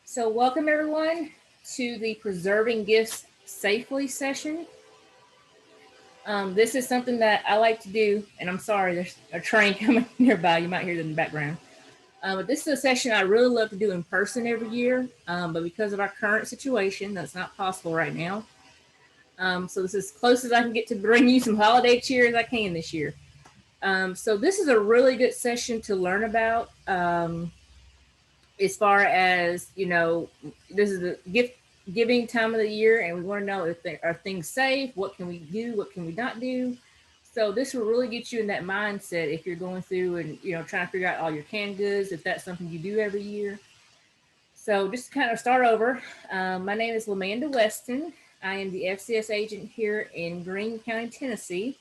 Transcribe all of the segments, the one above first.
So, welcome everyone to the Preserving Gifts Safely session. This is something that I like to do, and I'm sorry, there's a train coming nearby. You might hear them in the background. But this is a session I really love to do in person every year, but because of our current situation, that's not possible right now. So, this is as close as I can get to bring you some holiday cheer as I can this year. So, this is a really good session to learn about. As far as this is the gift giving time of the year, and we want to know if they are things safe, what can we do, what can we not do. So this will really get you in that mindset if you're going through and trying to figure out all your canned goods, if that's something you do every year. So just to kind of start over, my name is Lamanda Weston. I am the FCS agent here in Greene County, Tennessee,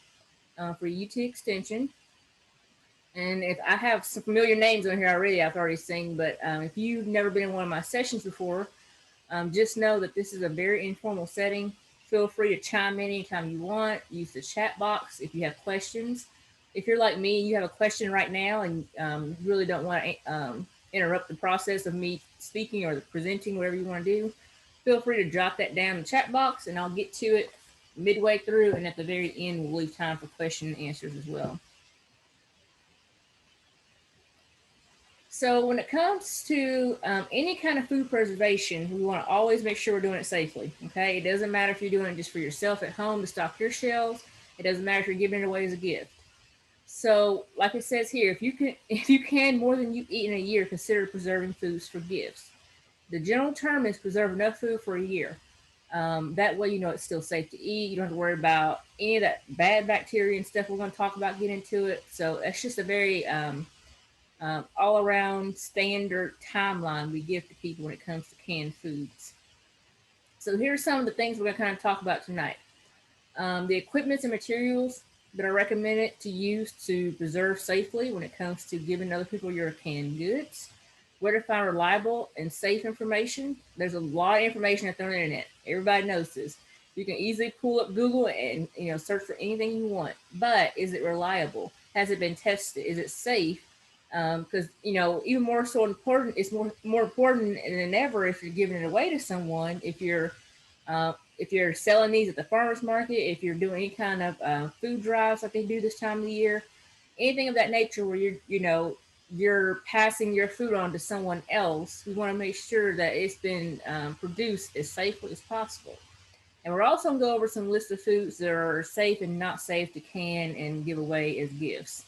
for UT Extension. And if I have some familiar names on here already, I've already seen, but if you've never been in one of my sessions before, just know that this is a very informal setting. Feel free to chime in anytime you want. Use the chat box if you have questions. If you're like me, you have a question right now and really don't want to interrupt the process of me speaking or presenting, whatever you want to do, feel free to drop that down in the chat box and I'll get to it midway through. And at the very end, we'll leave time for question and answers as well. So when it comes to any kind of food preservation, we want to always make sure we're doing it safely. Okay, it doesn't matter if you're doing it just for yourself at home to stock your shelves. It doesn't matter if you're giving it away as a gift. So, like it says here, if you can more than you eat in a year, consider preserving foods for gifts. The general term is preserve enough food for a year. That way, you know it's still safe to eat. You don't have to worry about any of that bad bacteria and stuff we're going to talk about. Get into it. So that's just a very all around standard timeline we give to people when it comes to canned foods. So here's some of the things we're going to kind of talk about tonight. The equipments and materials that are recommended to use to preserve safely when it comes to giving other people your canned goods. Where to find reliable and safe information. There's a lot of information out there on the internet. Everybody knows this. You can easily pull up Google and search for anything you want. But is it reliable? Has it been tested? Is it safe? Because even more so important, it's more important than ever if you're giving it away to someone. If you're selling these at the farmers market, if you're doing any kind of food drives like they do this time of the year, anything of that nature where you're passing your food on to someone else, we want to make sure that it's been produced as safely as possible. And we're also going to go over some lists of foods that are safe and not safe to can and give away as gifts.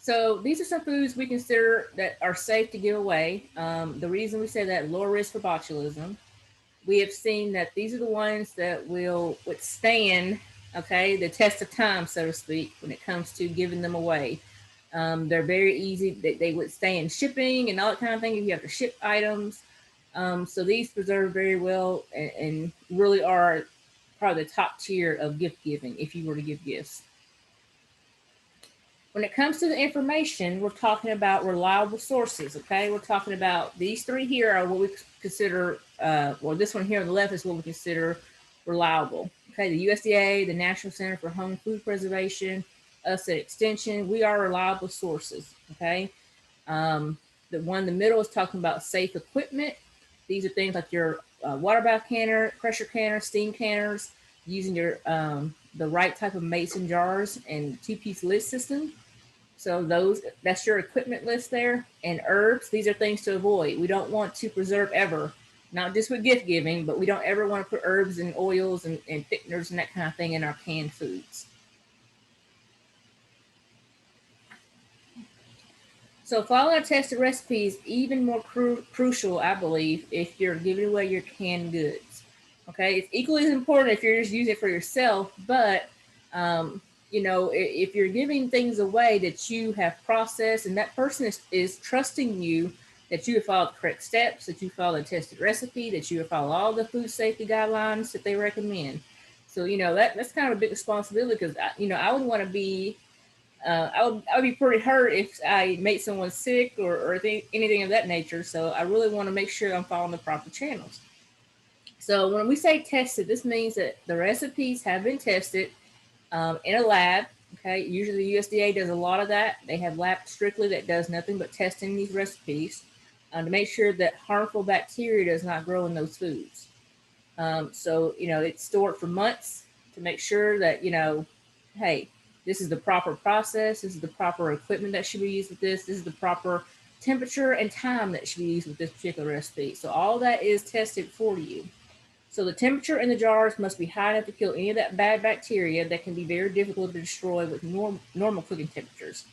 So these are some foods we consider that are safe to give away. The reason we say that, lower risk for botulism. We have seen that these are the ones that will withstand, okay, the test of time, so to speak, when it comes to giving them away. They're very easy. They withstand shipping and all that kind of thing if you have to ship items. So these preserve very well and really are probably the top tier of gift giving if you were to give gifts. When it comes to the information, we're talking about reliable sources, okay? We're talking about these three here are what we consider, this one here on the left is what we consider reliable. Okay, the USDA, the National Center for Home Food Preservation, us at Extension, we are reliable sources, okay? The one in the middle is talking about safe equipment. These are things like your water bath canner, pressure canner, steam canners, using your the right type of mason jars and two-piece lid system. So that's your equipment list there. And herbs, these are things to avoid. We don't want to preserve ever, not just with gift giving, but we don't ever want to put herbs and oils and thickeners and that kind of thing in our canned foods. So following a tested recipe is even more crucial, I believe, if you're giving away your canned goods. Okay, it's equally as important if you're just using it for yourself, but if you're giving things away that you have processed and that person is trusting you that you have followed the correct steps, that you follow the tested recipe, that you have followed all the food safety guidelines that they recommend. So, that's kind of a big responsibility because, I would want to be, I would be pretty hurt if I made someone sick or anything of that nature. So I really want to make sure I'm following the proper channels. So when we say tested, this means that the recipes have been tested in a lab. Okay, usually the USDA does a lot of that. They have lab strictly that does nothing but testing these recipes. to make sure that harmful bacteria does not grow in those foods. So, it's stored for months to make sure that, hey, this is the proper process. This is the proper equipment that should be used with this. This is the proper temperature and time that should be used with this particular recipe. So all that is tested for you. So the temperature in the jars must be high enough to kill any of that bad bacteria that can be very difficult to destroy with normal cooking temperatures.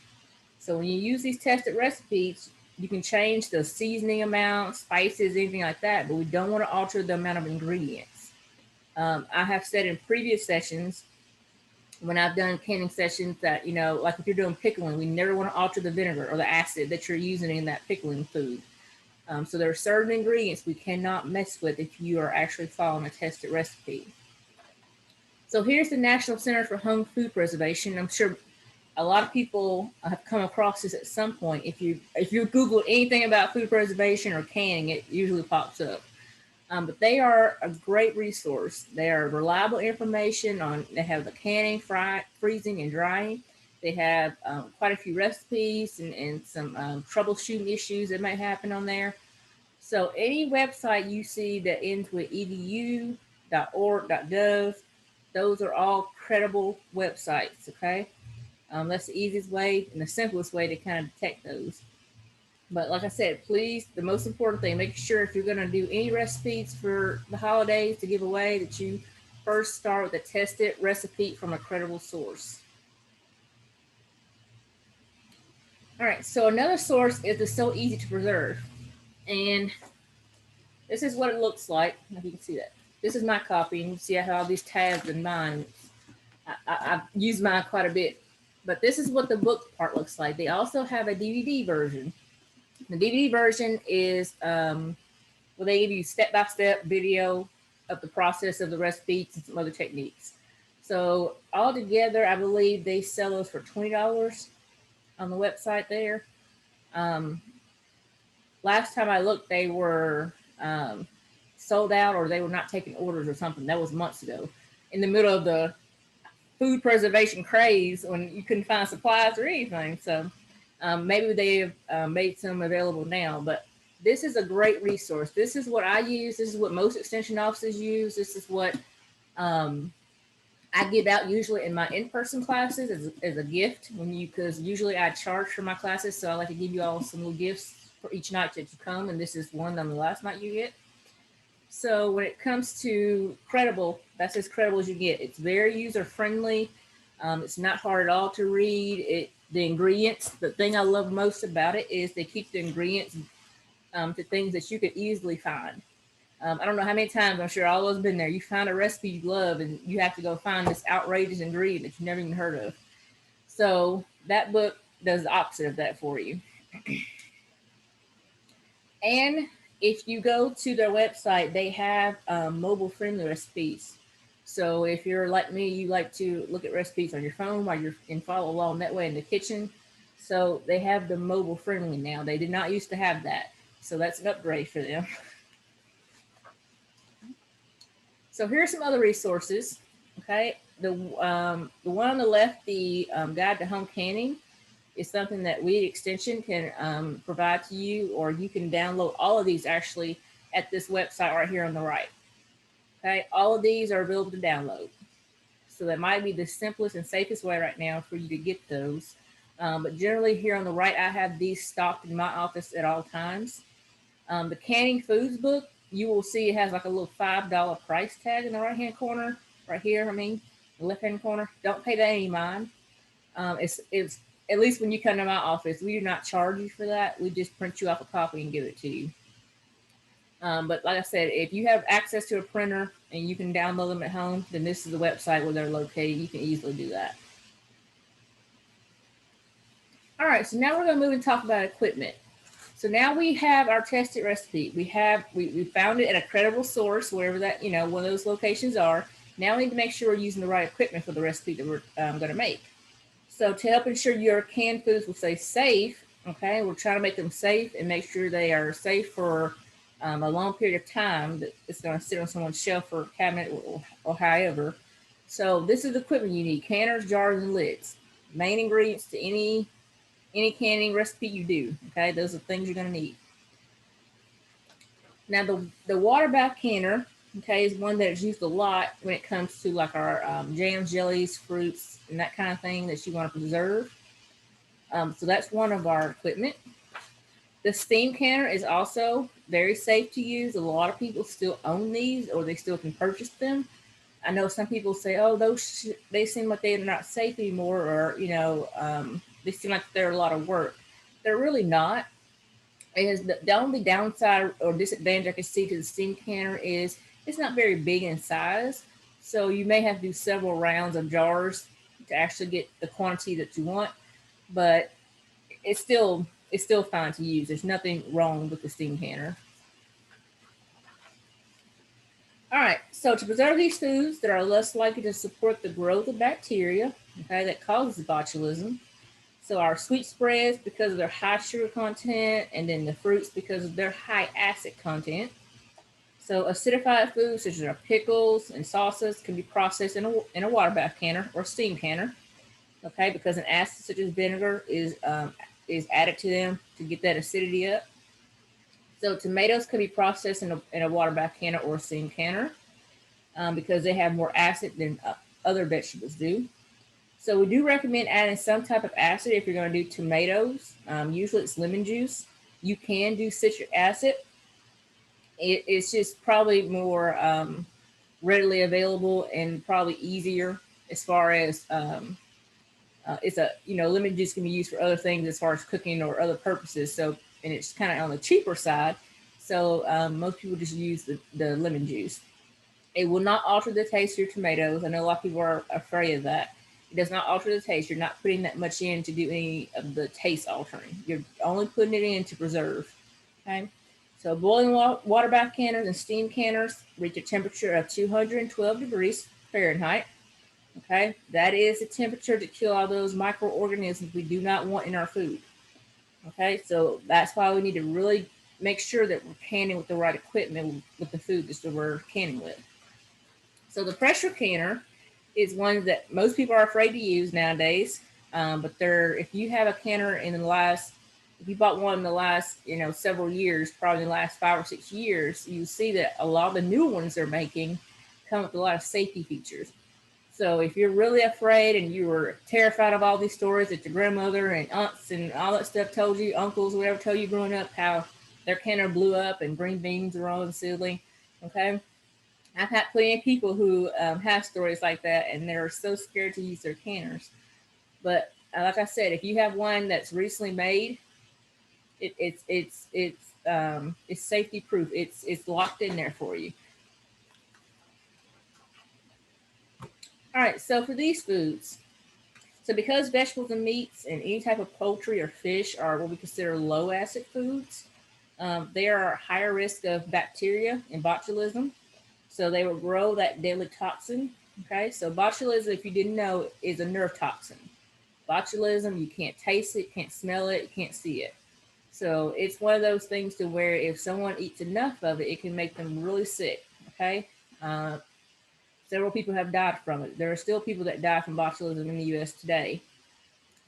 So when you use these tested recipes, you can change the seasoning amount, spices, anything like that, but we don't want to alter the amount of ingredients. I have said in previous sessions, when I've done canning sessions, that, like if you're doing pickling, we never want to alter the vinegar or the acid that you're using in that pickling food. So there are certain ingredients we cannot mess with if you are actually following a tested recipe. So here's the National Center for Home Food Preservation. I'm sure a lot of people have come across this at some point. If you Google anything about food preservation or canning, it usually pops up. But they are a great resource. They are reliable information on. They have the canning, freezing, and drying. They have quite a few recipes and some troubleshooting issues that might happen on there. So any website you see that ends with edu, .org, .gov, those are all credible websites. Okay. That's the easiest way and the simplest way to kind of detect those. But like I said, please, the most important thing, make sure if you're going to do any recipes for the holidays to give away, that you first start with a tested recipe from a credible source. All right, so another source is the So Easy to Preserve. And this is what it looks like. If you can see that. This is my copy, and you see I have all these tabs in mine. I've used mine quite a bit. But this is what the book part looks like. They also have a DVD version. The DVD version is, they give you step-by-step video of the process of the recipes and some other techniques. So altogether, I believe they sell those for $20 on the website there. Last time I looked, they were sold out, or they were not taking orders or something. That was months ago, in the middle of the food preservation craze when you couldn't find supplies or anything. So maybe they have made some available now, but this is a great resource. This is what I use. This is what most extension offices use. This is what I give out usually in my in-person classes as a gift, because usually I charge for my classes. So I like to give you all some little gifts for each night that you come. And this is one on the last night you get. So when it comes to credible, that's as credible as you get. It's very user-friendly. It's not hard at all to read. The ingredients, the thing I love most about it is they keep the ingredients to things that you could easily find. I don't know how many times, I'm sure all of us have been there. You find a recipe you love and you have to go find this outrageous ingredient that you've never even heard of. So that book does the opposite of that for you. And if you go to their website, they have mobile friendly recipes. So if you're like me, you like to look at recipes on your phone while you're and follow along that way in the kitchen. So they have the mobile friendly now. They did not used to have that. So that's an upgrade for them. So here's some other resources. Okay, the one on the left, the Guide to Home Canning, is something that Weed Extension can provide to you, or you can download all of these actually at this website right here on the right. Okay, all of these are available to download. So that might be the simplest and safest way right now for you to get those. But generally here on the right, I have these stocked in my office at all times. The Canning Foods book, you will see it has like a little $5 price tag in the right-hand corner, right here, the left-hand corner. Don't pay that any mind. It's at least when you come to my office, we do not charge you for that. We just print you off a copy and give it to you. But like I said, if you have access to a printer and you can download them at home, then this is the website where they're located. You can easily do that. All right, so now we're going to move and talk about equipment. So now we have our tested recipe. We found it at a credible source, wherever that, one of those locations are. Now we need to make sure we're using the right equipment for the recipe that we're going to make. So to help ensure your canned foods will stay safe, okay, we're trying to make them safe and make sure they are safe for a long period of time that it's going to sit on someone's shelf or cabinet or however. So this is the equipment you need: canners, jars, and lids. Main ingredients to any canning recipe you do. Okay, those are things you're going to need. Now the water bath canner, okay, is one that is used a lot when it comes to like our jams, jellies, fruits, and that kind of thing that you want to preserve. So that's one of our equipment. The steam canner is also very safe to use. A lot of people still own these, or they still can purchase them. I know some people say, "Oh, they seem like they're not safe anymore," or they seem like they're a lot of work. They're really not. Is the only downside or disadvantage I can see to the steam canner is it's not very big in size, so you may have to do several rounds of jars to actually get the quantity that you want. But it's still fine to use. There's nothing wrong with the steam canner. All right, so to preserve these foods that are less likely to support the growth of bacteria, okay, that causes botulism. So our sweet spreads because of their high sugar content, and then the fruits because of their high acid content. So acidified foods such as our pickles and sauces can be processed in a water bath canner or steam canner, okay, because an acid such as vinegar is added to them to get that acidity up. So tomatoes can be processed in a water bath canner or a steam canner because they have more acid than other vegetables do. So we do recommend adding some type of acid if you're going to do tomatoes. Usually it's lemon juice. You can do citric acid. It's just probably more readily available and probably easier as far as it's a lemon juice can be used for other things as far as cooking or other purposes. So and it's kind of on the cheaper side. So most people just use the lemon juice. It will not alter the taste of your tomatoes. I know a lot of people are afraid of that. It does not alter the taste. You're not putting that much in to do any of the taste altering. You're only putting it in to preserve. Okay. So boiling water bath canners and steam canners reach a temperature of 212 degrees Fahrenheit. Okay. That is the temperature to kill all those microorganisms we do not want in our food. Okay. So that's why we need to really make sure that we're canning with the right equipment with the food that we're canning with. So the pressure canner is one that most people are afraid to use nowadays. But if you have a canner if you bought one in the last, several years, probably the last 5 or 6 years, you see that a lot of the new ones they're making come with a lot of safety features. So if you're really afraid and you were terrified of all these stories that your grandmother and aunts and all that stuff told you, uncles, whatever told you growing up, how their canner blew up and green beans were on the ceiling, okay? I've had plenty of people who have stories like that, and they're so scared to use their canners. But like I said, if you have one that's recently made, it's safety proof. It's locked in there for you. All right. So for these foods, so because vegetables and meats and any type of poultry or fish are what we consider low acid foods, they are higher risk of bacteria and botulism. So they will grow that deadly toxin. Okay, so botulism, if you didn't know, is a nerve toxin. Botulism, you can't taste it, can't smell it, can't see it. So it's one of those things to where if someone eats enough of it, it can make them really sick. Okay, uh, several people have died from it. There are still people that die from botulism in the U.S. today.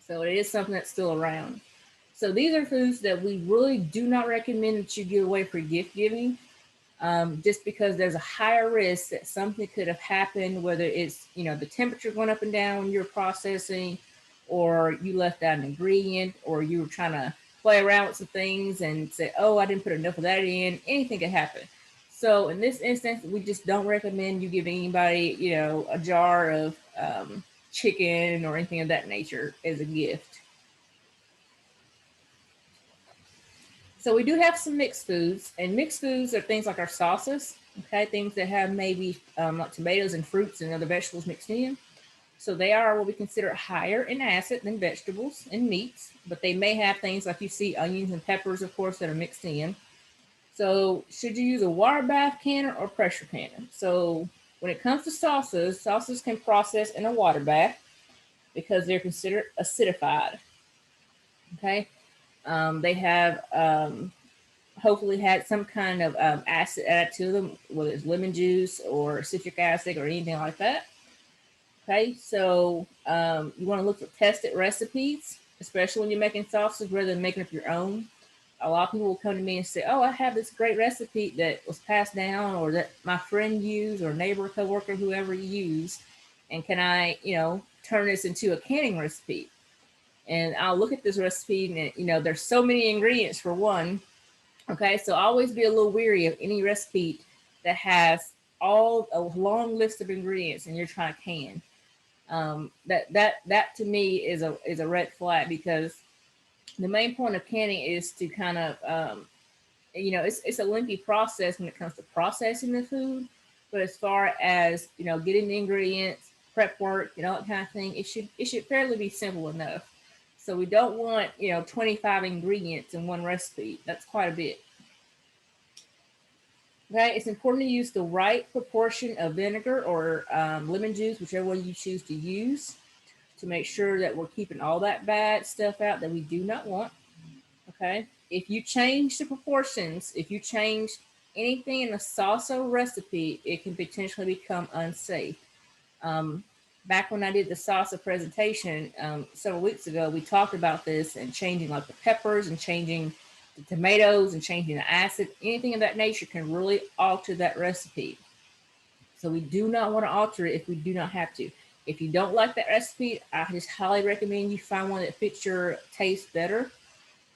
So it is something that's still around. So these are foods that we really do not recommend that you give away for gift giving. Just because there's a higher risk that something could have happened, whether it's, the temperature going up and down when you're processing, or you left out an ingredient, or you were trying to play around with some things and say, oh, I didn't put enough of that in. Anything could happen. So in this instance, we just don't recommend you give anybody, a jar of chicken or anything of that nature as a gift. So we do have some mixed foods, and mixed foods are things like our sauces, okay, things that have maybe like tomatoes and fruits and other vegetables mixed in. So they are what we consider higher in acid than vegetables and meats, but they may have things like you see onions and peppers, of course, that are mixed in. So should you use a water bath canner or pressure canner? So when it comes to sauces can process in a water bath because they're considered acidified. Okay, they have hopefully had some kind of acid added to them, whether it's lemon juice or citric acid or anything like that. Okay, so you want to look for tested recipes, especially when you're making sauces rather than making up your own. a lot of people will come to me and say, oh, I have this great recipe that was passed down or that my friend used or neighbor, coworker, whoever used. And can I, turn this into a canning recipe? And I'll look at this recipe and, there's so many ingredients for one. Okay. So always be a little weary of any recipe that has all a long list of ingredients and you're trying to can. That to me is a red flag, because the main point of canning is to kind of it's a lengthy process when it comes to processing the food, but as far as getting the ingredients, prep work, all that kind of thing, it should fairly be simple enough. So we don't want 25 ingredients in one recipe. That's quite a bit. Okay, it's important to use the right proportion of vinegar or lemon juice, whichever one you choose to use, to make sure that we're keeping all that bad stuff out that we do not want. Okay, if you change the proportions, if you change anything in a salsa recipe, it can potentially become unsafe. Um, Back when I did the salsa presentation several weeks ago, we talked about this and changing like the peppers and changing the tomatoes and changing the acid. Anything of that nature can really alter that recipe. So we do not want to alter it if we do not have to. If you don't like that recipe, I just highly recommend you find one that fits your taste better.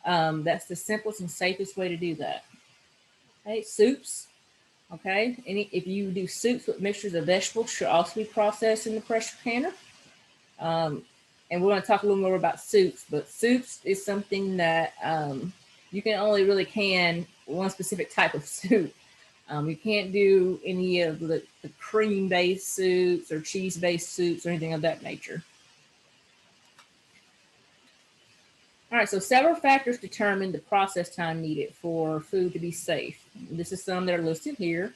That's the simplest and safest way to do that. Okay, soups. Okay, if you do soups with mixtures of vegetables, should also be processed in the pressure canner. Um, and we're going to talk a little more about soups, but soups is something that you can only really can one specific type of soup. You can't do any of the cream-based soups or cheese-based soups or anything of that nature. All right, so several factors determine the process time needed for food to be safe. This is some that are listed here.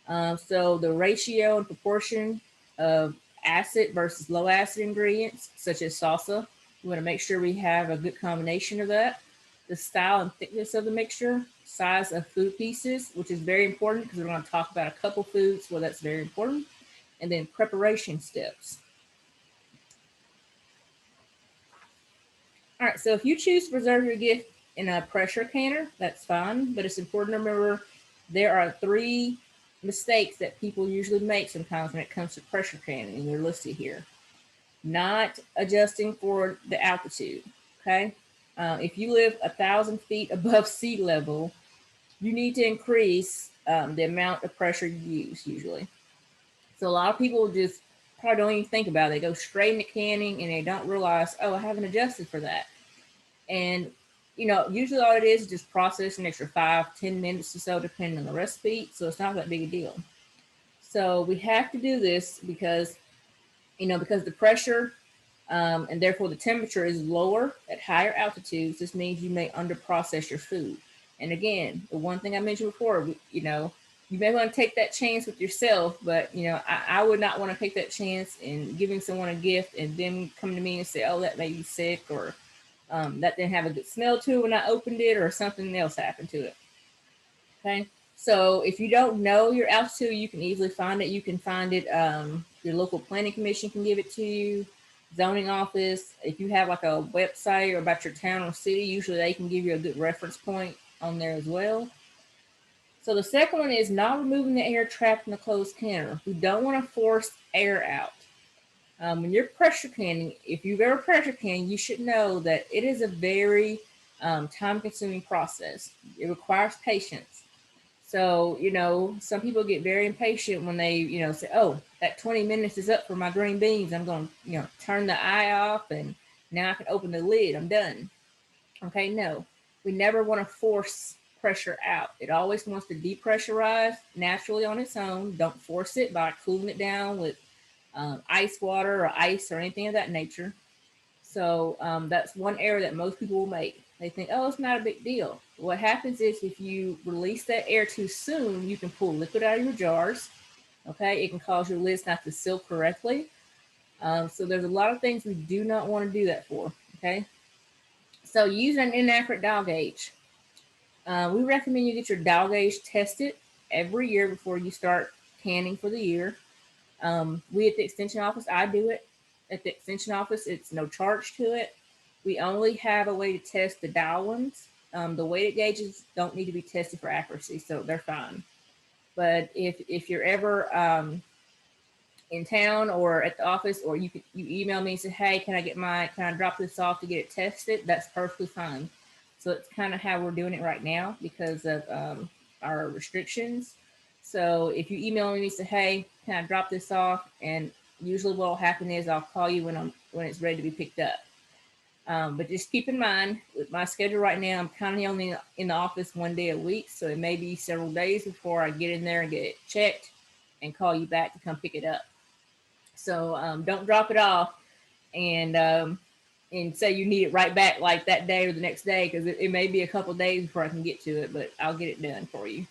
So the ratio and proportion of acid versus low acid ingredients, such as salsa, we want to make sure we have a good combination of that. The style and thickness of the mixture, size of food pieces, which is very important because we're going to talk about a couple foods where that's very important, and then preparation steps. All right, so if you choose to preserve your gift in a pressure canner, that's fine, but it's important to remember there are 3 mistakes that people usually make sometimes when it comes to pressure canning, and they're listed here. Not adjusting for the altitude, okay? If you live 1,000 feet above sea level, you need to increase the amount of pressure you use usually. So a lot of people just probably don't even think about it. They go straight into canning and they don't realize, oh, I haven't adjusted for that. And usually all it is just process an extra 5-10 minutes or so, depending on the recipe. So it's not that big a deal. So we have to do this because the pressure and therefore the temperature is lower at higher altitudes. This means you may underprocess your food. And again, the one thing I mentioned before, you may want to take that chance with yourself, but I would not want to take that chance in giving someone a gift and then come to me and say, oh, that made me sick, or that didn't have a good smell to it when I opened it, or something else happened to it. Okay. So if you don't know your altitude, you can easily find it. You can find it. Your local planning commission can give it to you. Zoning office. If you have like a website or about your town or city, usually they can give you a good reference point on there as well. So the second one is not removing the air trapped in the closed canner. We don't want to force air out. When you're pressure canning, if you've ever pressure canned, you should know that it is a very time-consuming process. It requires patience. So, some people get very impatient when they, say, oh, that 20 minutes is up for my green beans. I'm going to, turn the eye off and now I can open the lid. I'm done. Okay, no, we never want to force pressure out. It always wants to depressurize naturally on its own. Don't force it by cooling it down with ice water or ice or anything of that nature. So that's one error that most people will make. They think, oh, it's not a big deal. What happens is if you release that air too soon, you can pull liquid out of your jars. Okay, it can cause your lids not to seal correctly. So there's a lot of things we do not want to do that for. Okay, so use an inaccurate dial gauge. We recommend you get your dial gauge tested every year before you start canning for the year. We at the extension office, I do it at the extension office. It's no charge to it. We only have a way to test the dial ones. The weighted gauges don't need to be tested for accuracy, so they're fine. But if you're ever in town or at the office, or you email me and say, hey, can I drop this off to get it tested? That's perfectly fine. So it's kind of how we're doing it right now because of our restrictions. So if you email me and say, hey, can I drop this off? And usually what will happen is I'll call you when it's ready to be picked up. But just keep in mind, with my schedule right now, I'm kind of only in the office 1 day a week. So it may be several days before I get in there and get it checked and call you back to come pick it up. So don't drop it off and say you need it right back like that day or the next day, because it may be a couple days before I can get to it, but I'll get it done for you.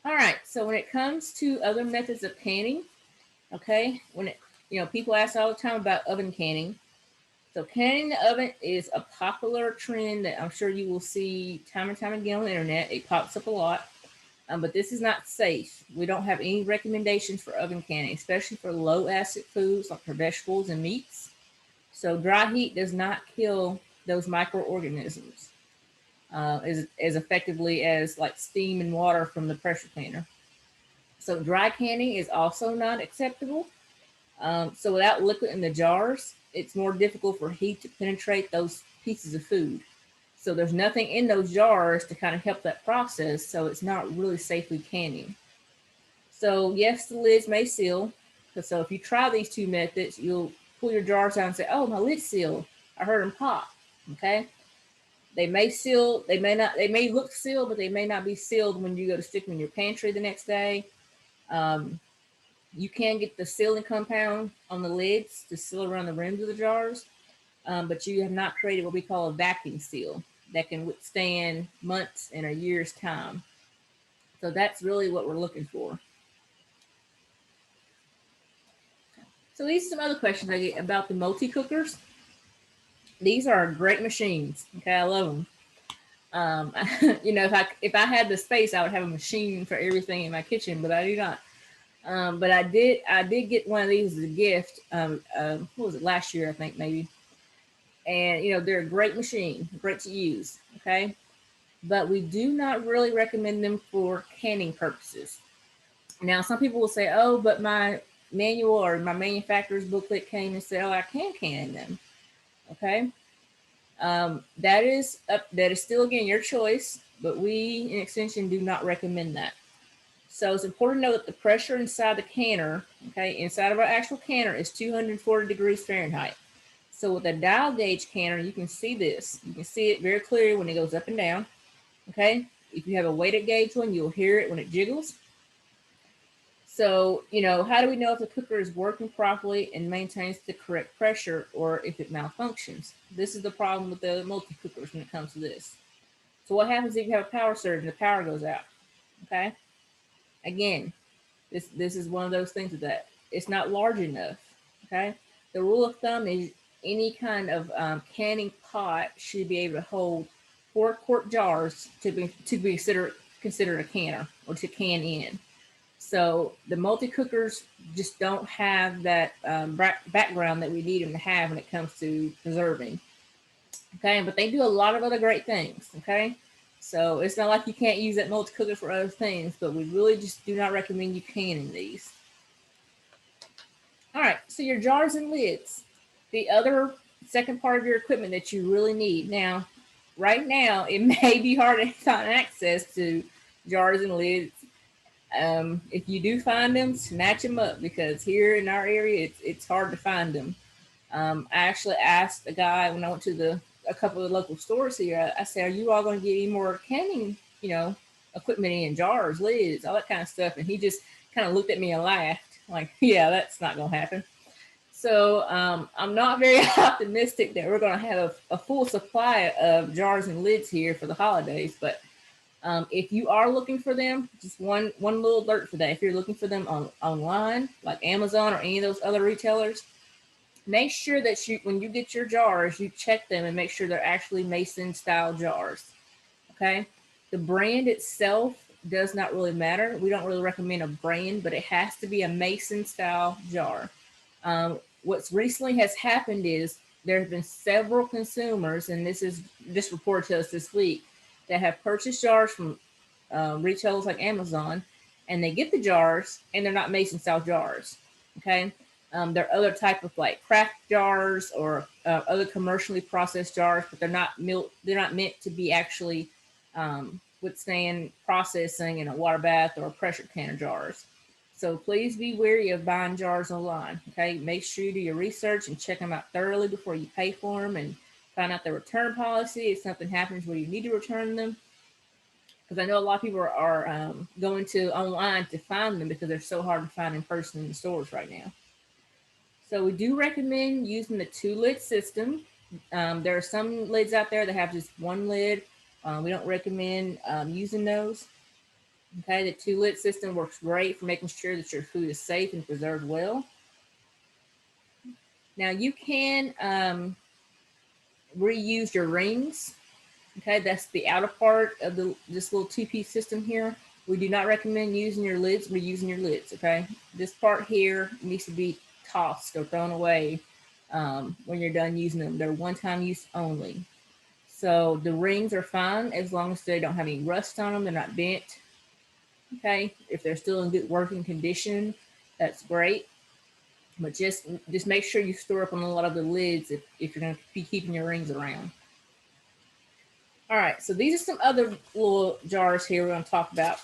All right, so when it comes to other methods of canning, okay, people ask all the time about oven canning. So canning the oven is a popular trend that I'm sure you will see time and time again on the internet. It pops up a lot. But this is not safe. We don't have any recommendations for oven canning, especially for low acid foods like for vegetables and meats. So dry heat does not kill those microorganisms as effectively as like steam and water from the pressure canner. So dry canning is also not acceptable. So without liquid in the jars, it's more difficult for heat to penetrate those pieces of food. So there's nothing in those jars to kind of help that process. So it's not really safely canning. So yes, the lids may seal. So if you try these two methods, you'll pull your jars out and say, oh, my lid's sealed. I heard them pop. Okay. They may seal, they may not, they may look sealed, but they may not be sealed when you go to stick them in your pantry the next day. You can get the sealing compound on the lids to seal around the rims of the jars, but you have not created what we call a vacuum seal that can withstand months and a year's time. So that's really what we're looking for. So these are some other questions I get about the multi-cookers. These are great machines. Okay, I love them. If I had the space, I would have a machine for everything in my kitchen, but I do not. But I did get one of these as a gift. What was it, last year, I think, maybe. And they're a great machine, great to use. Okay, but we do not really recommend them for canning purposes. Now, some people will say, oh, but my manual or my manufacturer's booklet came and said, oh, I can can them. Okay. That is still, again, your choice, but we in Extension do not recommend that. So it's important to know that the pressure inside the canner, okay, inside of our actual canner is 240 degrees Fahrenheit. So with a dial gauge canner, you can see this. You can see it very clearly when it goes up and down. Okay. If you have a weighted gauge one, you'll hear it when it jiggles. So, how do we know if the cooker is working properly and maintains the correct pressure or if it malfunctions? This is the problem with the multi-cookers when it comes to this. So what happens if you have a power surge and the power goes out? Okay. Again, this is one of those things that it's not large enough. Okay. The rule of thumb is any kind of canning pot should be able to hold 4-quart jars to be considered a canner or to can in. So the multi-cookers just don't have that background that we need them to have when it comes to preserving. Okay, but they do a lot of other great things. Okay, so it's not like you can't use that multi-cooker for other things, but we really just do not recommend you canning these. All right, so your jars and lids. The other second part of your equipment that you really need. Now, right now, it may be hard to find access to jars and lids. If you do find them, snatch them up, because here in our area, it's hard to find them. I actually asked a guy when I went to a couple of local stores here. I said, "Are you all going to get any more canning, equipment in jars, lids, all that kind of stuff?" And he just kind of looked at me and laughed, like, "Yeah, that's not going to happen." So I'm not very optimistic that we're going to have a full supply of jars and lids here for the holidays, but if you are looking for them, just one little alert for that. If you're looking for them online, like Amazon or any of those other retailers, make sure that when you get your jars, you check them and make sure they're actually Mason style jars. Okay. The brand itself does not really matter. We don't really recommend a brand, but it has to be a Mason style jar. What's recently has happened is there have been several consumers, and this is just reported to us this week, that have purchased jars from retailers like Amazon, and they get the jars, and they're not mason style jars. Okay, there are other type of like craft jars or other commercially processed jars, but they're not milk. They're not meant to be actually withstand processing in a water bath or a pressure canner jars. So please be wary of buying jars online. Okay, make sure you do your research and check them out thoroughly before you pay for them, and find out the return policy if something happens where you need to return them. Because I know a lot of people are going to online to find them because they're so hard to find in person in the stores right now. So we do recommend using the 2-lid system. There are some lids out there that have just one lid. We don't recommend using those. Okay, the 2-lid system works great for making sure that your food is safe and preserved well. Now you can reuse your rings. Okay, that's the outer part of this little 2-piece system here. We do not recommend using your lids, reusing your lids. Okay, this part here needs to be tossed or thrown away when you're done using them. They're one-time use only. So the rings are fine as long as they don't have any rust on them. They're not bent. Okay, if they're still in good working condition, that's great. But just make sure you store up on a lot of the lids if you're going to be keeping your rings around. All right, so these are some other little jars here we're going to talk about.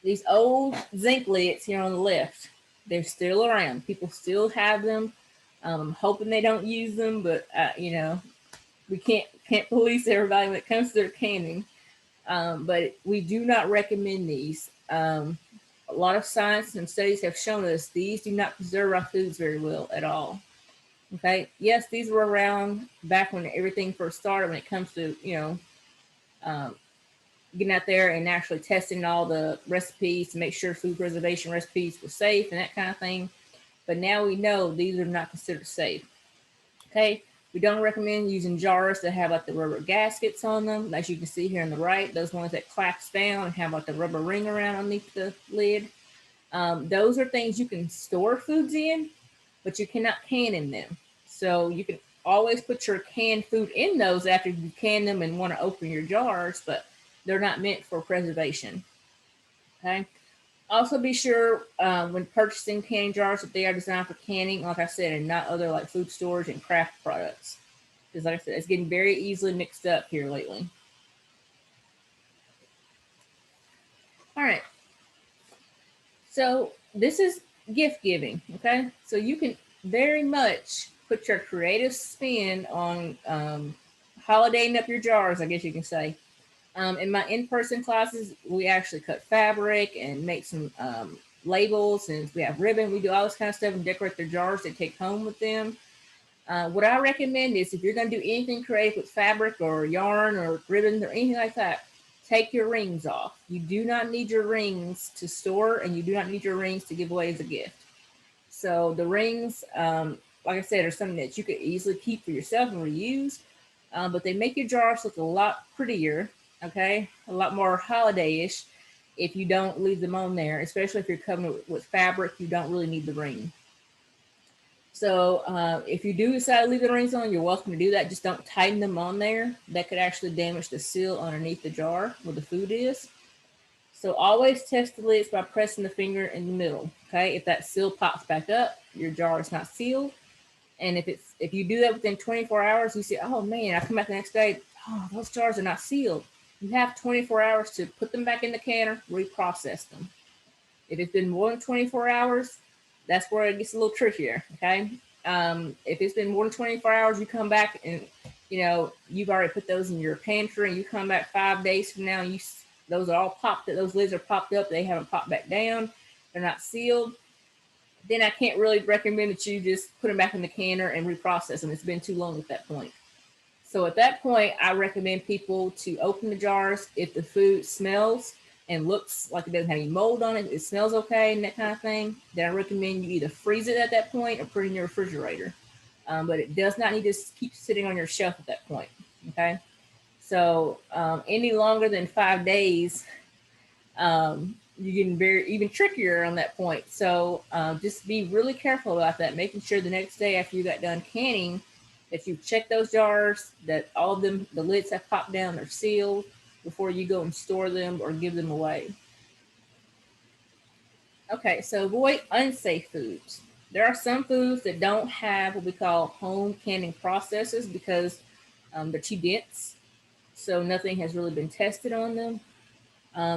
These old zinc lids here on the left, they're still around. People still have them. I'm hoping they don't use them, but you know, we can't police everybody when it comes to their canning. But we do not recommend these. A lot of science and studies have shown us these do not preserve our foods very well at all. Okay, yes, these were around back when everything first started when it comes to, you know, getting out there and actually testing all the recipes to make sure food preservation recipes were safe and that kind of thing. But now we know these are not considered safe. Okay, we don't recommend using jars that have like the rubber gaskets on them. As you can see here on the right, those ones that clasp down and have like the rubber ring around underneath the lid. Those are things you can store foods in, but you cannot can in them. So you can always put your canned food in those after you can them and want to open your jars, but they're not meant for preservation. Okay. Also be sure when purchasing canning jars that they are designed for canning, like I said, and not other like food storage and craft products. Because like I said, it's getting very easily mixed up here lately. All right. So this is gift giving. Okay. So you can very much put your creative spin on holidaying up your jars, I guess you can say. In my in-person classes, we actually cut fabric and make some labels, and we have ribbon. We do all this kind of stuff and decorate their jars they take home with them. What I recommend is if you're going to do anything creative with fabric or yarn or ribbon or anything like that, take your rings off. You do not need your rings to store, and you do not need your rings to give away as a gift. So the rings, like I said, are something that you could easily keep for yourself and reuse, but they make your jars look a lot prettier. Okay, a lot more holiday-ish if you don't leave them on there, especially if you're covering it with fabric. You don't really need the ring. So if you do decide to leave the rings on, you're welcome to do that. Just don't tighten them on there. That could actually damage the seal underneath the jar where the food is. So always test the lids by pressing the finger in the middle. Okay, if that seal pops back up, your jar is not sealed. And if you do that within 24 hours, you say, oh man, I come back the next day, oh, those jars are not sealed. You have 24 hours to put them back in the canner, reprocess them. If it's been more than 24 hours, that's where it gets a little trickier. Okay. If it's been more than 24 hours, you come back and, you know, you've already put those in your pantry, and you come back 5 days from now, and those are all popped up. Those lids are popped up. They haven't popped back down. They're not sealed. Then I can't really recommend that you just put them back in the canner and reprocess them. It's been too long at that point. So at that point, I recommend people to open the jars. If the food smells and looks like it doesn't have any mold on it, it smells okay and that kind of thing, then I recommend you either freeze it at that point or put it in your refrigerator. But it does not need to keep sitting on your shelf at that point. Okay. So any longer than 5 days, you're getting very even trickier on that point. So just be really careful about that, making sure the next day after you got done canning that you check those jars, that all of them, the lids have popped down, they're sealed before you go and store them or give them away. Okay, so avoid unsafe foods. There are some foods that don't have what we call home canning processes because they're too dense. So nothing has really been tested on them.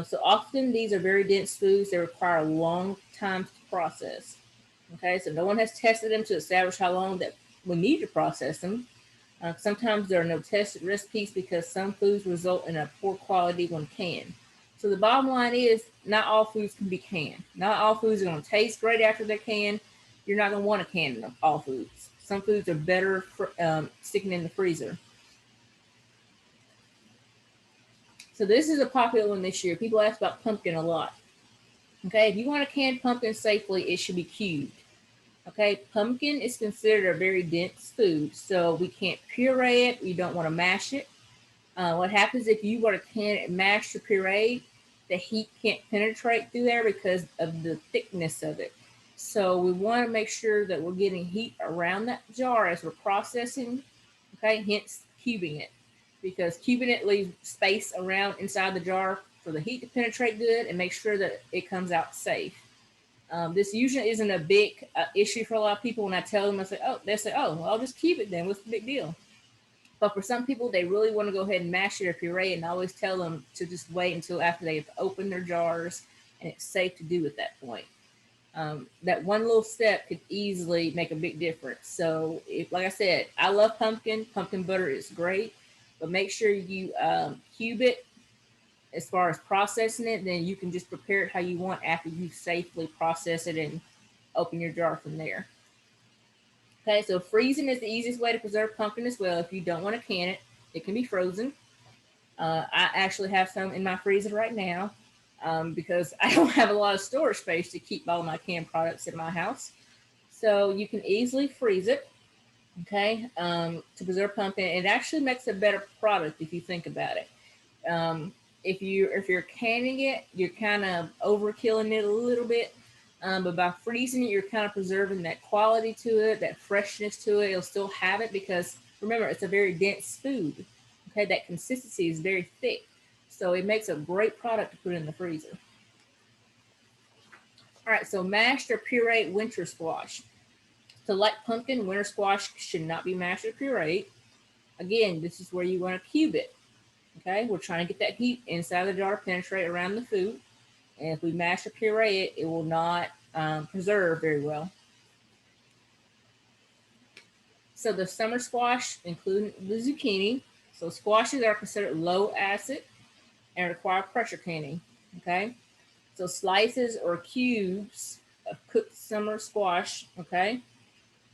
So often these are very dense foods that require a long time to process. Okay, so no one has tested them to establish how long that we need to process them. Sometimes there are no tested recipes because some foods result in a poor quality when canned. So the bottom line is not all foods can be canned. Not all foods are going to taste great after they're canned. You're not going to want to can all foods. Some foods are better for sticking in the freezer. So this is a popular one this year. People ask about pumpkin a lot. Okay, if you want to can pumpkin safely, it should be cubed. Okay, pumpkin is considered a very dense food, so we can't puree it. We don't want to mash it. What happens if you were to can it mashed or pureed, the heat can't penetrate through there because of the thickness of it. So we want to make sure that we're getting heat around that jar as we're processing. Okay, hence cubing it, because cubing it leaves space around inside the jar for the heat to penetrate good and make sure that it comes out safe. This usually isn't a big issue for a lot of people. When I tell them, I say, "Oh," they say, "Oh, well, I'll just keep it then. What's the big deal?" But for some people, they really want to go ahead and mash it or puree it, and I always tell them to just wait until after they've opened their jars and it's safe to do at that point. That one little step could easily make a big difference. So, if, like I said, I love pumpkin. Pumpkin butter is great, but make sure you cube it as far as processing it. Then you can just prepare it how you want after you safely process it and open your jar from there. Okay, so freezing is the easiest way to preserve pumpkin as well. If you don't want to can it, it can be frozen. I actually have some in my freezer right now because I don't have a lot of storage space to keep all my canned products in my house. So you can easily freeze it, okay, to preserve pumpkin. It actually makes a better product if you think about it. Um, if you're canning it, you're kind of overkilling it a little bit. But by freezing it, you're kind of preserving that quality to it, that freshness to it. It'll still have it because remember, it's a very dense food. Okay, that consistency is very thick. So it makes a great product to put in the freezer. All right, so mashed or pureed winter squash. So like pumpkin, winter squash should not be mashed or pureed. Again, this is where you want to cube it. Okay, we're trying to get that heat inside the jar penetrate around the food. And if we mash or puree it, it will not preserve very well. So the summer squash, including the zucchini. So squashes are considered low acid and require pressure canning. Okay, so slices or cubes of cooked summer squash, okay,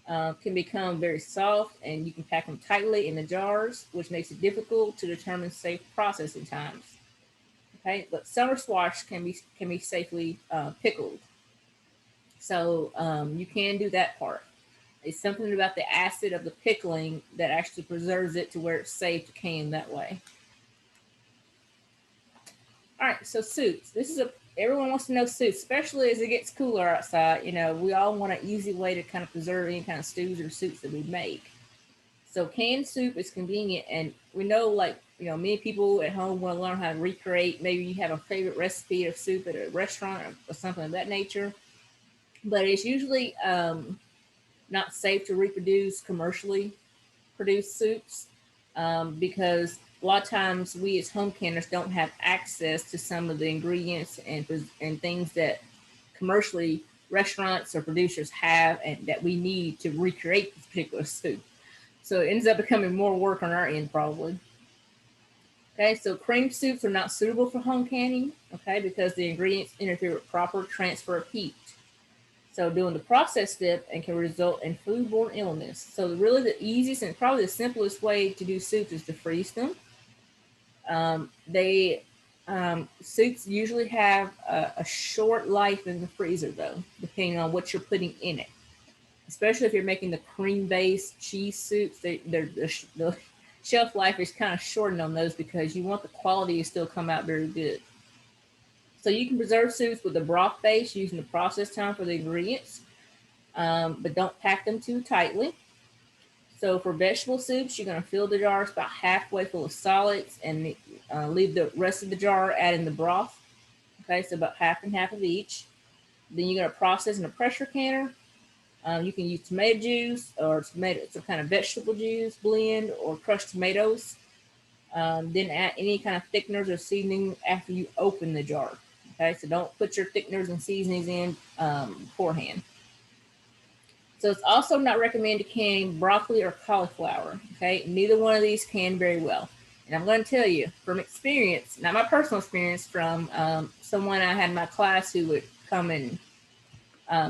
can become very soft and you can pack them tightly in the jars, which makes it difficult to determine safe processing times. Okay, but summer squash can be safely pickled, so you can do that part. It's something about the acid of the pickling that actually preserves it to where it's safe to can that way. All right, so soups. This is a everyone wants to know soups, especially as it gets cooler outside. You know, we all want an easy way to kind of preserve any kind of stews or soups that we make. So canned soup is convenient, and we know, like many people at home want to learn how to recreate. Maybe you have a favorite recipe of soup at a restaurant or something of that nature, but it's usually not safe to reproduce commercially produced soups because a lot of times we as home canners don't have access to some of the ingredients and things that commercially restaurants or producers have and that we need to recreate this particular soup. So it ends up becoming more work on our end probably. Okay, so cream soups are not suitable for home canning, okay, because the ingredients interfere with proper transfer of heat. So doing the process step and can result in foodborne illness. So really the easiest and probably the simplest way to do soups is to freeze them. They soups usually have a short life in the freezer though, depending on what you're putting in it. Especially if you're making the cream-based cheese soups, the shelf life is kind of shortened on those because you want the quality to still come out very good. So you can preserve soups with a broth base using the process time for the ingredients, but don't pack them too tightly. So for vegetable soups, you're going to fill the jars about halfway full of solids and leave the rest of the jar adding the broth. Okay, so about half and half of each. Then you're going to process in a pressure canner. You can use tomato juice or some kind of vegetable juice blend or crushed tomatoes. Then add any kind of thickeners or seasoning after you open the jar. Okay, so don't put your thickeners and seasonings in beforehand. So it's also not recommended to can broccoli or cauliflower. Okay, neither one of these can very well. And I'm going to tell you from experience, not my personal experience, from someone I had in my class who would come and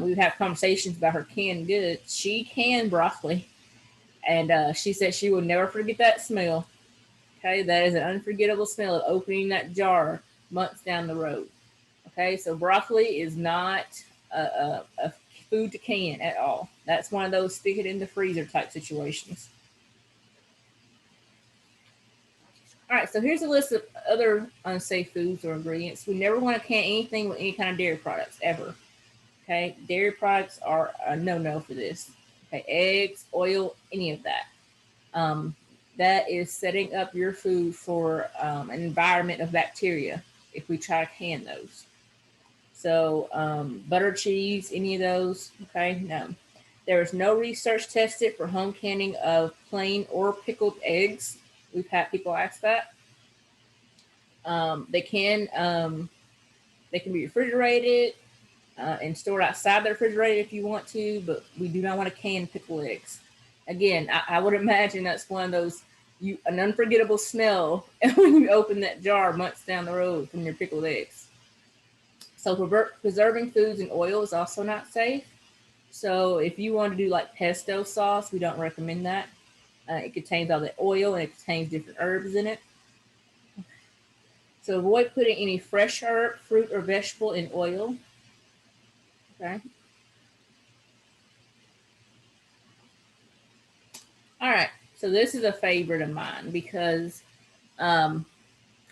we would have conversations about her canned goods. She canned broccoli, and she said she would never forget that smell. Okay, that is an unforgettable smell of opening that jar months down the road. Okay, so broccoli is not a food to can at all. That's one of those stick it in the freezer type situations. All right, so here's a list of other unsafe foods or ingredients. We never want to can anything with any kind of dairy products ever. Okay, dairy products are a no-no for this. Okay, eggs, oil, any of that. That is setting up your food for an environment of bacteria if we try to can those. So butter, cheese, any of those, okay, no. There is no research tested for home canning of plain or pickled eggs. We've had people ask that. They can be refrigerated and stored outside the refrigerator if you want to, but we do not want to can pickled eggs. Again, I would imagine that's one of those an unforgettable smell when you open that jar months down the road from your pickled eggs. So preserving foods in oil is also not safe. So if you want to do like pesto sauce, we don't recommend that. It contains all the oil and it contains different herbs in it. So avoid putting any fresh herb, fruit, or vegetable in oil. Okay. All right. So this is a favorite of mine because I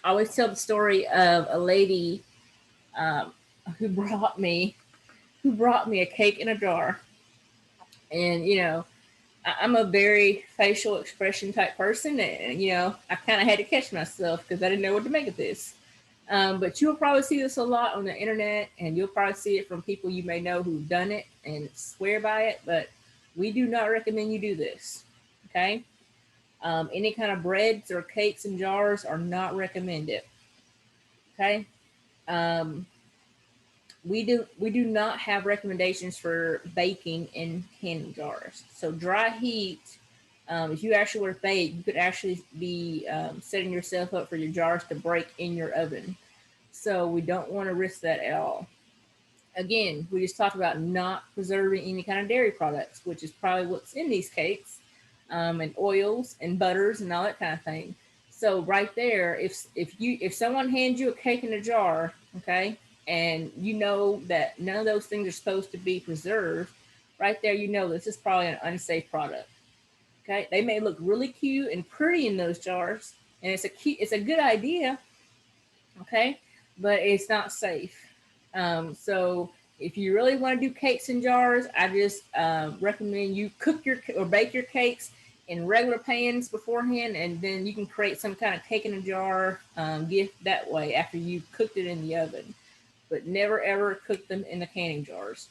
always tell the story of a lady um, who brought me a cake in a jar, and I'm a very facial expression type person, and I kind of had to catch myself because I didn't know what to make of this. But you'll probably see this a lot on the internet, and you'll probably see it from people you may know who've done it and swear by it. But we do not recommend you do this. Okay. Any kind of breads or cakes in jars are not recommended. Okay. Um, we do not have recommendations for baking in canning jars. So dry heat, if you actually were to bake, you could actually be setting yourself up for your jars to break in your oven. So we don't want to risk that at all. Again, we just talked about not preserving any kind of dairy products, which is probably what's in these cakes, and oils and butters and all that kind of thing. So right there, if someone hands you a cake in a jar, okay, and you know that none of those things are supposed to be preserved, right there, this is probably an unsafe product. Okay, they may look really cute and pretty in those jars, and it's a good idea, okay, but it's not safe. So if you really want to do cakes in jars, I just recommend you cook your or bake your cakes in regular pans beforehand, and then you can create some kind of cake in a jar gift that way after you've cooked it in the oven. But never ever cook them in the canning jars.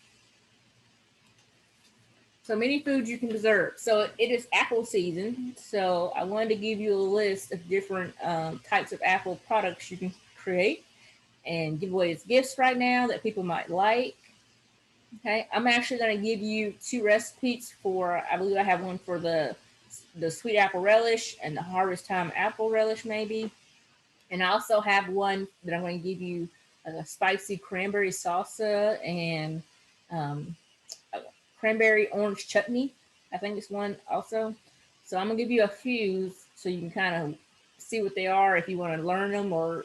So many foods you can preserve. So it is apple season. So I wanted to give you a list of different types of apple products you can create and give away as gifts right now that people might like. Okay, I'm actually going to give you two recipes for, I believe I have one for the sweet apple relish and the harvest time apple relish maybe. And I also have one that I'm going to give you a spicy cranberry salsa and um, cranberry orange chutney. I think it's one also. So I'm going to give you a few so you can kind of see what they are if you want to learn them or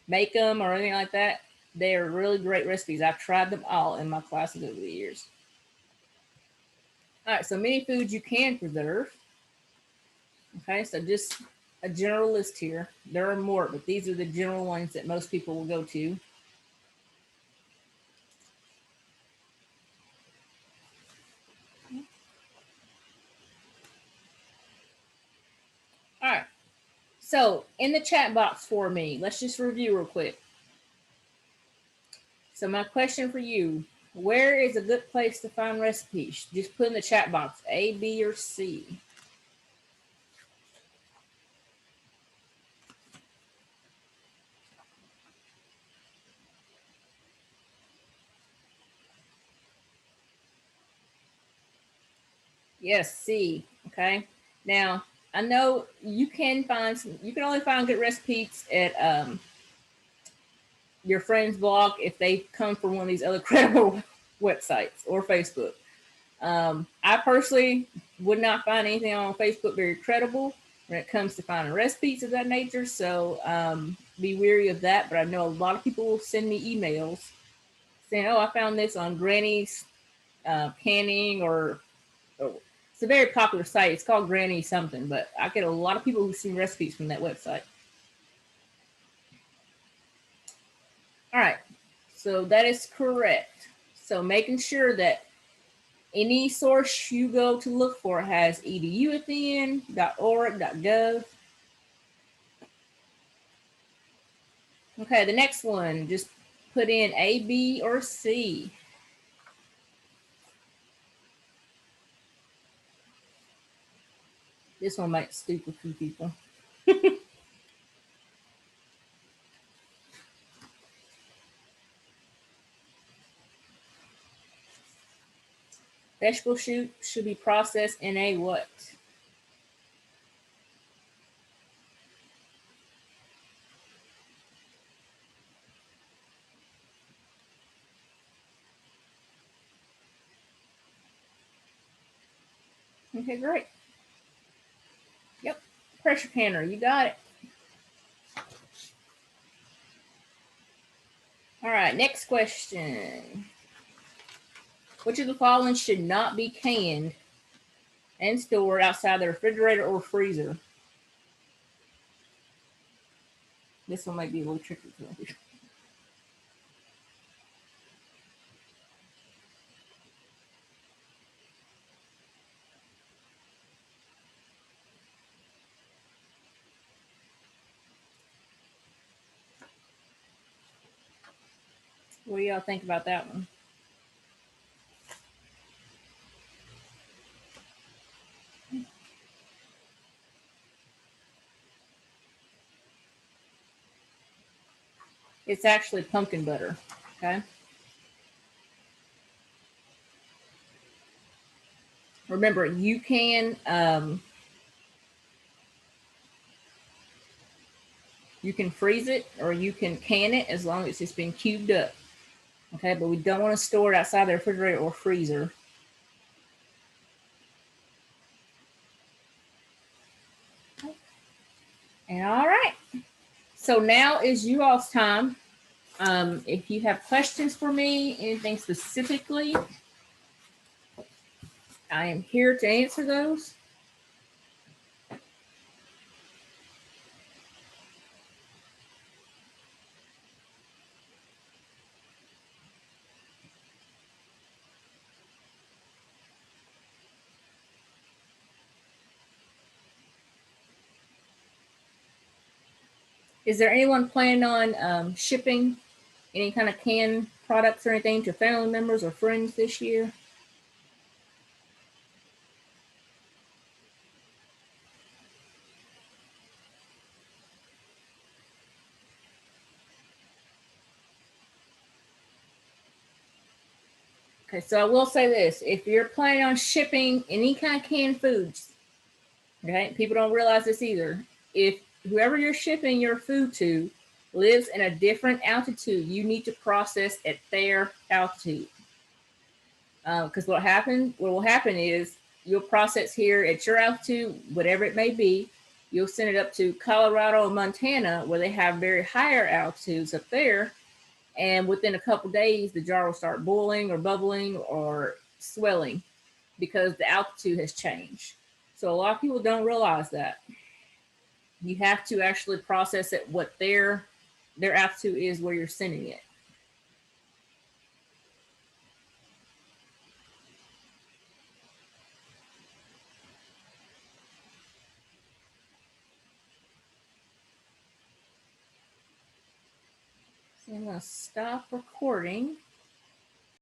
make them or anything like that. They are really great recipes. I've tried them all in my classes over the years. All right, so many foods you can preserve. Okay, so just a general list here. There are more, but these are the general ones that most people will go to. So in the chat box for me, let's just review real quick. So my question for you, where is a good place to find recipes? Just put in the chat box, A, B, or C. Yes, C. Okay. Now, I know you can find some, you can only find good recipes at your friend's blog if they come from one of these other credible websites or Facebook. I personally would not find anything on Facebook very credible when it comes to finding recipes of that nature. So be wary of that. But I know a lot of people will send me emails saying, "Oh, I found this on Granny's Canning," or it's a very popular site. It's called Granny something, but I get a lot of people who send recipes from that website. All right, so that is correct. So making sure that any source you go to look for has edu at the end, .org, .gov. Okay, the next one, just put in A, B, or C. This one might stupid few people. Vegetable should be processed in a what? Okay, great. Yep, pressure canner, you got it. All right, next question. Which of the following should not be canned and stored outside the refrigerator or freezer? This one might be a little tricky. What do y'all think about that one? It's actually pumpkin butter. Okay. Remember, you can freeze it or you can can it as long as it's been cubed up. Okay, but we don't want to store it outside the refrigerator or freezer. And all right. So now is you all's time. If you have questions for me, anything specifically, I am here to answer those. Is there anyone planning on shipping any kind of canned products or anything to family members or friends this year? Okay, so I will say this. If you're planning on shipping any kind of canned foods, okay, people don't realize this either. If whoever you're shipping your food to lives in a different altitude, you need to process at their altitude. Because what will happen is you'll process here at your altitude, whatever it may be. You'll send it up to Colorado and Montana, where they have very higher altitudes up there. And within a couple days, the jar will start boiling or bubbling or swelling because the altitude has changed. So a lot of people don't realize that. You have to actually process it what their altitude is where you're sending it. I'm going to stop recording.